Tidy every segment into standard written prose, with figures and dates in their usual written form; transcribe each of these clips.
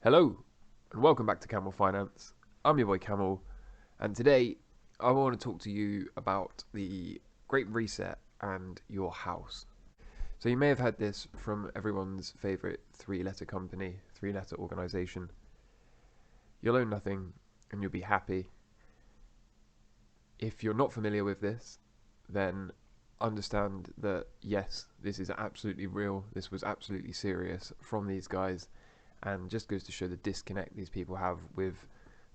Hello, and welcome back to Camel Finance. I'm your boy Camel, and today I want to talk to you about the Great Reset and your house. So, you may have had this from everyone's favourite three-letter company, three-letter organisation. You'll own nothing, and you'll be happy. If you're not familiar with this, then understand that yes, this is absolutely real. This was absolutely serious from these guys. And just goes to show the disconnect these people have with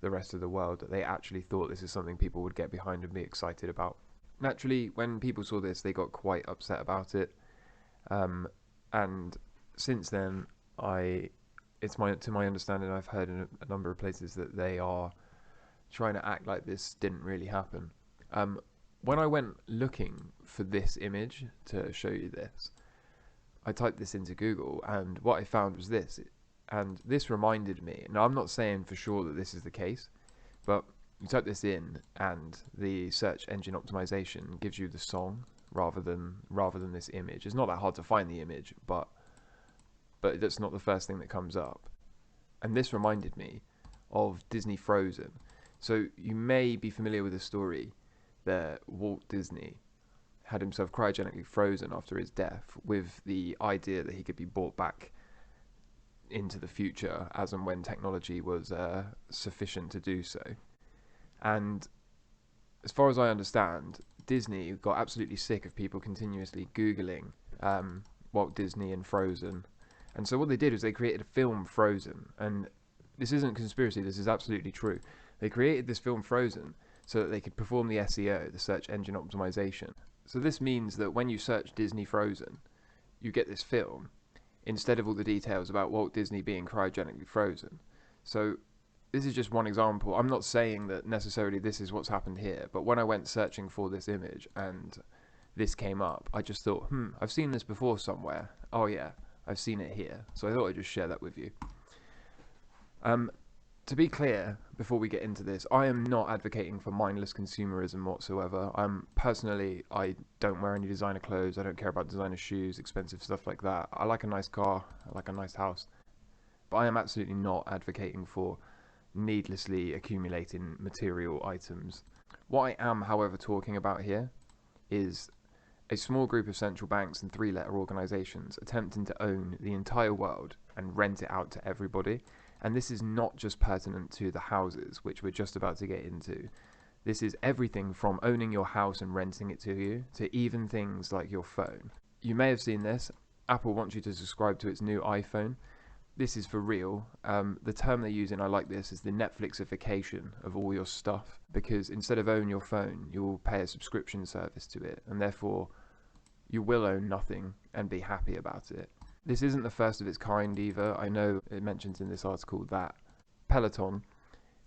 the rest of the world, that they actually thought this is something people would get behind and be excited about. Naturally, when people saw this, they got quite upset about it. And since then, to my understanding, I've heard in a number of places that they are trying to act like this didn't really happen. When I went looking for this image to show you this, I typed this into Google, and what I found was this. And this reminded me, now I'm not saying for sure that this is the case, but you type this in and the search engine optimization gives you the song rather than this image. It's not that hard to find the image, but that's not the first thing that comes up. And this reminded me of Disney Frozen. So you may be familiar with the story that Walt Disney had himself cryogenically frozen after his death, with the idea that he could be brought back into the future as and when technology was sufficient to do so. And as far as I understand, Disney got absolutely sick of people continuously Googling Walt Disney and Frozen. And so what they did was they created a film, Frozen. And this isn't conspiracy, this is absolutely true. They created this film, Frozen, so that they could perform the SEO, the search engine optimization. So this means that when you search Disney Frozen, you get this film, instead of all the details about Walt Disney being cryogenically frozen. So this is just one example. I'm not saying that necessarily this is what's happened here, but when I went searching for this image and this came up, I just thought, I've seen this before somewhere. Oh yeah, I've seen it here. So I thought I'd just share that with you. To be clear, before we get into this, I am not advocating for mindless consumerism whatsoever. Personally, I don't wear any designer clothes. I don't care about designer shoes, expensive stuff like that. I like a nice car. I like a nice house. But I am absolutely not advocating for needlessly accumulating material items. What I am, however, talking about here is a small group of central banks and three-letter organisations attempting to own the entire world and rent it out to everybody. And this is not just pertinent to the houses, which we're just about to get into. This is everything from owning your house and renting it to you, to even things like your phone. You may have seen this. Apple wants you to subscribe to its new iPhone. This is for real. The term they use, and I like this, is the Netflixification of all your stuff. Because instead of own your phone, you will pay a subscription service to it. And therefore, you will own nothing and be happy about it. This isn't the first of its kind either. I know it mentions in this article that Peloton,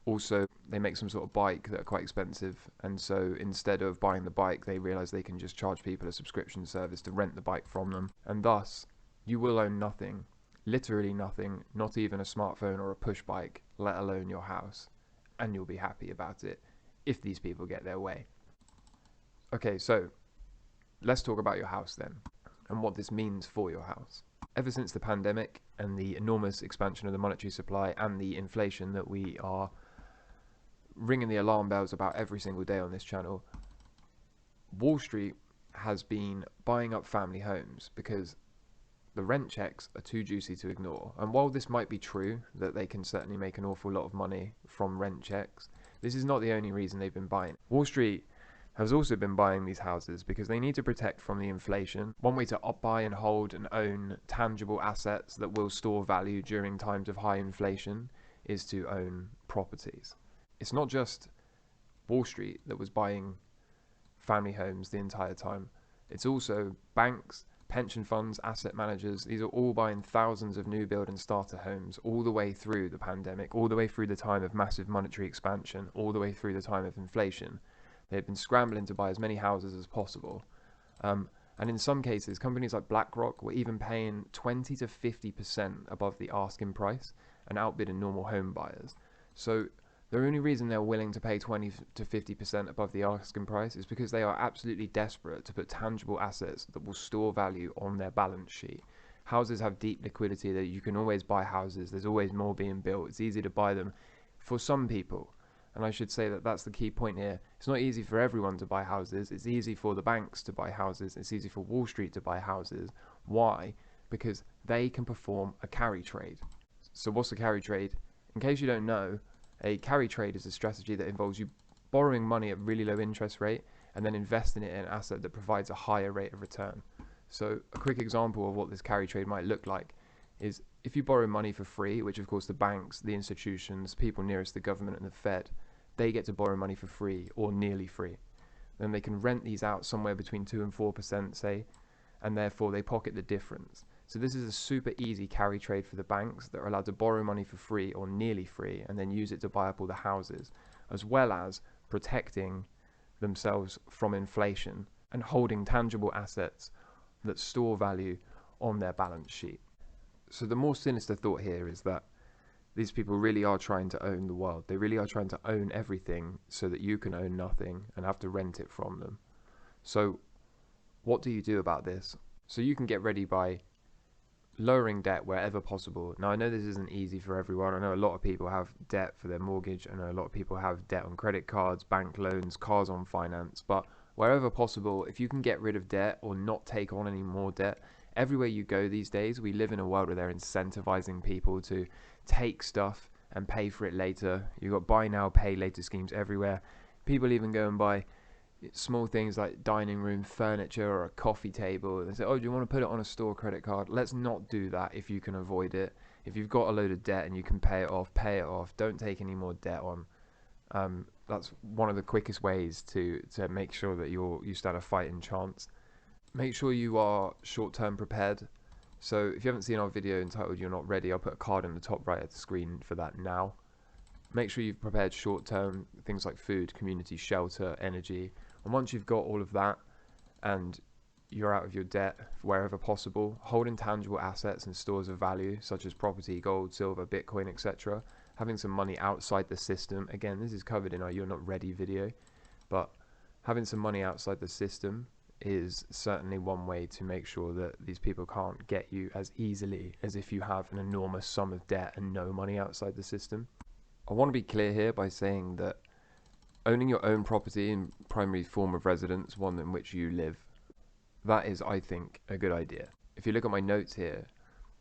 also, they make some sort of bike that are quite expensive, and so instead of buying the bike, they realise they can just charge people a subscription service to rent the bike from them, and thus, you will own nothing, literally nothing, not even a smartphone or a push bike, let alone your house, and you'll be happy about it, if these people get their way. Okay, so, let's talk about your house then, and what this means for your house. Ever since the pandemic and the enormous expansion of the monetary supply and the inflation that we are ringing the alarm bells about every single day on this channel, Wall Street has been buying up family homes because the rent checks are too juicy to ignore. And while this might be true, that they can certainly make an awful lot of money from rent checks, this is not the only reason they've been buying. Wall Street has also been buying these houses because they need to protect from the inflation. One way to buy and hold and own tangible assets that will store value during times of high inflation is to own properties. It's not just Wall Street that was buying family homes the entire time. It's also banks, pension funds, asset managers. These are all buying thousands of new build and starter homes all the way through the pandemic, all the way through the time of massive monetary expansion, all the way through the time of inflation. They've been scrambling to buy as many houses as possible. And in some cases, companies like BlackRock were even paying 20 to 50% above the asking price and outbidding normal home buyers. So the only reason they're willing to pay 20 to 50% above the asking price is because they are absolutely desperate to put tangible assets that will store value on their balance sheet. Houses have deep liquidity, that you can always buy houses. There's always more being built. It's easy to buy them for some people. And I should say that that's the key point here. It's not easy for everyone to buy houses. It's easy for the banks to buy houses. It's easy for Wall Street to buy houses. Why? Because they can perform a carry trade. So what's a carry trade? In case you don't know, a carry trade is a strategy that involves you borrowing money at really low interest rate and then investing it in an asset that provides a higher rate of return. So a quick example of what this carry trade might look like is if you borrow money for free, which of course the banks, the institutions, people nearest the government and the Fed, they get to borrow money for free or nearly free. Then they can rent these out somewhere between 2 and 4%, say, and therefore they pocket the difference. So this is a super easy carry trade for the banks that are allowed to borrow money for free or nearly free and then use it to buy up all the houses, as well as protecting themselves from inflation and holding tangible assets that store value on their balance sheet. So the more sinister thought here is that these people really are trying to own the world. They really are trying to own everything so that you can own nothing and have to rent it from them. So what do you do about this? So you can get ready by lowering debt wherever possible. Now I know this isn't easy for everyone. I know a lot of people have debt for their mortgage. I know a lot of people have debt on credit cards, bank loans, cars on finance. But wherever possible, if you can get rid of debt or not take on any more debt, everywhere you go these days, we live in a world where they're incentivizing people to take stuff and pay for it later. You've got buy now, pay later schemes everywhere. People even go and buy small things like dining room furniture or a coffee table. They say, oh, do you want to put it on a store credit card? Let's not do that if you can avoid it. If you've got a load of debt and you can pay it off, pay it off. Don't take any more debt on. That's one of the quickest ways to make sure that you stand a fighting chance. Make sure you are short-term prepared. So if you haven't seen our video entitled You're Not Ready, I'll put a card in the top right of the screen for that now. Make sure you've prepared short-term things like food, community, shelter, energy. And once you've got all of that and you're out of your debt wherever possible, hold intangible assets and stores of value such as property, gold, silver, Bitcoin, etc. Having some money outside the system. Again, this is covered in our You're Not Ready video, but having some money outside the system is certainly one way to make sure that these people can't get you as easily as if you have an enormous sum of debt and no money outside the system. I want to be clear here by saying that owning your own property in primary form of residence, one in which you live, that is, I think, a good idea. If you look at my notes here,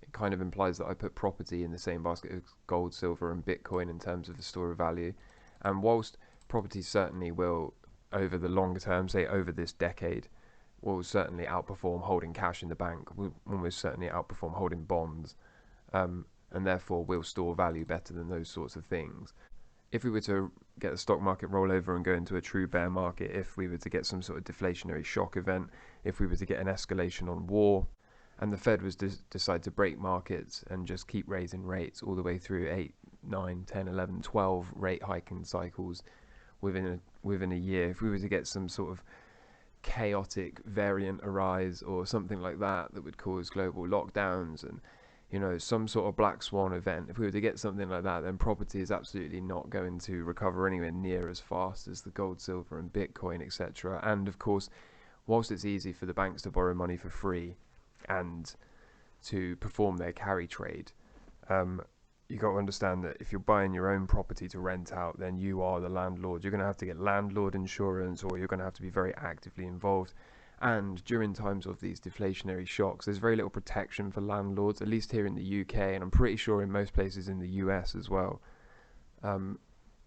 it kind of implies that I put property in the same basket as gold, silver and Bitcoin in terms of the store of value. And whilst property certainly will, over the longer term, say over this decade, will certainly outperform holding cash in the bank, will almost certainly outperform holding bonds, and therefore will store value better than those sorts of things. If we were to get the stock market rollover and go into a true bear market, if we were to get some sort of deflationary shock event, if we were to get an escalation on war, and the Fed was to decide to break markets and just keep raising rates all the way through 8, 9, 10, 11, 12 rate hiking cycles within a year, if we were to get some sort of chaotic variant arise or something like that would cause global lockdowns and some sort of black swan event, if we were to get something like that, then property is absolutely not going to recover anywhere near as fast as the gold, silver and Bitcoin, etc. And of course, whilst it's easy for the banks to borrow money for free and to perform their carry trade, you got to understand that if you're buying your own property to rent out, then you are the landlord. You're going to have to get landlord insurance, or you're going to have to be very actively involved. And during times of these deflationary shocks, there's very little protection for landlords, at least here in the UK, and I'm pretty sure in most places in the US as well.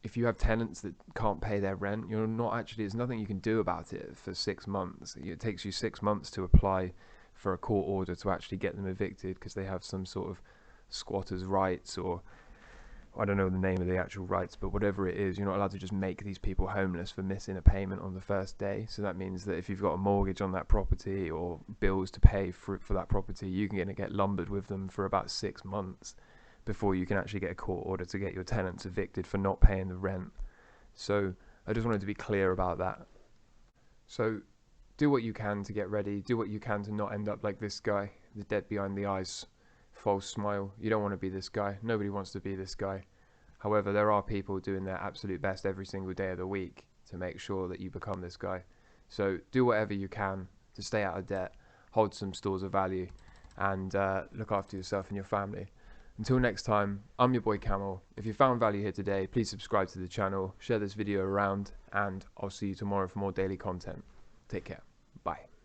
If you have tenants that can't pay their rent, there's nothing you can do about it for 6 months. It takes you 6 months to apply for a court order to actually get them evicted because they have some sort of squatters' rights, or I don't know the name of the actual rights, but whatever it is, you're not allowed to just make these people homeless for missing a payment on the first day. So that means that if you've got a mortgage on that property or bills to pay for that property, you're going to get lumbered with them for about 6 months before you can actually get a court order to get your tenants evicted for not paying the rent. So I just wanted to be clear about that. So do what you can to get ready. Do what you can to not end up like this guy, the dead behind the eyes false smile. You don't want to be this guy. Nobody wants to be this guy. However, there are people doing their absolute best every single day of the week to make sure that you become this guy. So do whatever you can to stay out of debt, hold some stores of value, and look after yourself and your family. Until next time, I'm your boy Camel. If you found value here today, please subscribe to the channel, share this video around, and I'll see you tomorrow for more daily content. Take care. Bye.